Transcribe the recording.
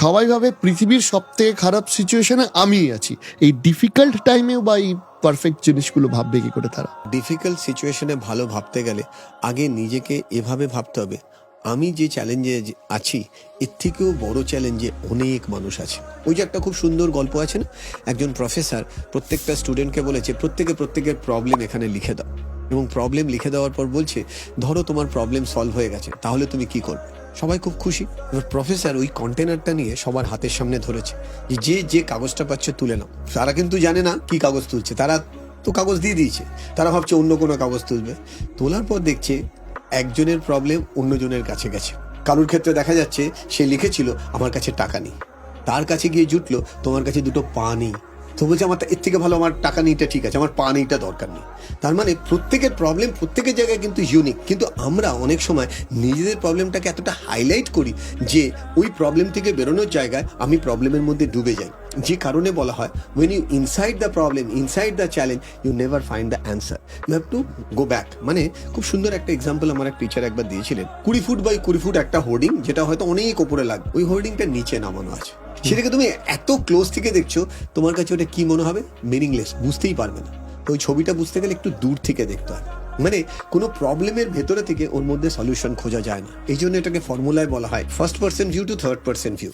সবাই ভাবে পৃথিবীর সবথেকে খারাপ সিচুয়েশনে আমিই আছি। এই ডিফিকাল্ট টাইমেও বা এই পারফেক্ট জিনিসগুলো ভাববে কি করে তারা? ডিফিকাল্ট সিচুয়েশনে ভালো ভাবতে গেলে আগে নিজেকে এভাবে ভাবতে হবে, আমি যে চ্যালেঞ্জে আছি এর থেকেও বড় চ্যালেঞ্জে অনেক মানুষ আছে। ওই যে একটা খুব সুন্দর গল্প আছে না, একজন প্রফেসর প্রত্যেকটা স্টুডেন্টকে বলেছে প্রত্যেকের প্রবলেম এখানে লিখে দাও, এবং প্রবলেম লিখে দেওয়ার পর বলছে ধরো তোমার প্রবলেম সলভ হয়ে গেছে, তাহলে তুমি কি করবে? সবাই খুব খুশি। এবার প্রফেসর ওই কন্টেনারটা নিয়ে সবার হাতের সামনে ধরেছে যে যে কাগজটা পাচ্ছে তুলে নাও। তারা কিন্তু জানে না কি কাগজ তুলছে, তারা তো কাগজ দিয়ে দিয়েছে, তারা ভাবছে অন্য কোনো কাগজ তুলবে। তোলার পর দেখছে একজনের প্রবলেম অন্যজনের কাছে গেছে। কারোর ক্ষেত্রে দেখা যাচ্ছে সে লিখেছিল আমার কাছে টাকা নেই, তার কাছে গিয়ে জুটলো তোমার কাছে দুটো পা নেই, তো বলছে আমার এর থেকে ভালো আমার টাকা নেইটা ঠিক আছে, আমার পা নেইটা দরকার নেই। তার মানে প্রত্যেকের প্রবলেম প্রত্যেকের জায়গায় কিন্তু ইউনিক, কিন্তু আমরা অনেক সময় নিজেদের প্রবলেমটাকে এতটা হাইলাইট করি যে ওই প্রবলেম থেকে বেরোনোর জায়গায় আমি প্রবলেমের মধ্যে ডুবে যাই। যে কারণে বলা হয় when you inside the problem, inside the challenge, you never find the answer, you have to go back। মানে খুব সুন্দর একটা এক্সাম্পল আমার এক টিচার একবার দিয়েছিলেন, 20 ফুট বাই 20 ফুট একটা হোর্ডিং, যেটা হয়তো অনেক উপরে লাগবে, ওই হোর্ডিংটা নিচে নামানো আছে। সেটাকে তুমি এত ক্লোজ থেকে দেখছো, তোমার কাছে ওটা কি মনে হবে? মিনিংলেস, বুঝতেই পারবে না। তো ওই ছবিটা বুঝতে গেলে একটু দূর থেকে দেখতে হয়। মানে কোনো প্রবলেমের ভেতরে থেকে ওর মধ্যে সলিউশন খোঁজা যায় না। এই জন্য এটাকে ফর্মুলায় বলা হয় first person view to third person view.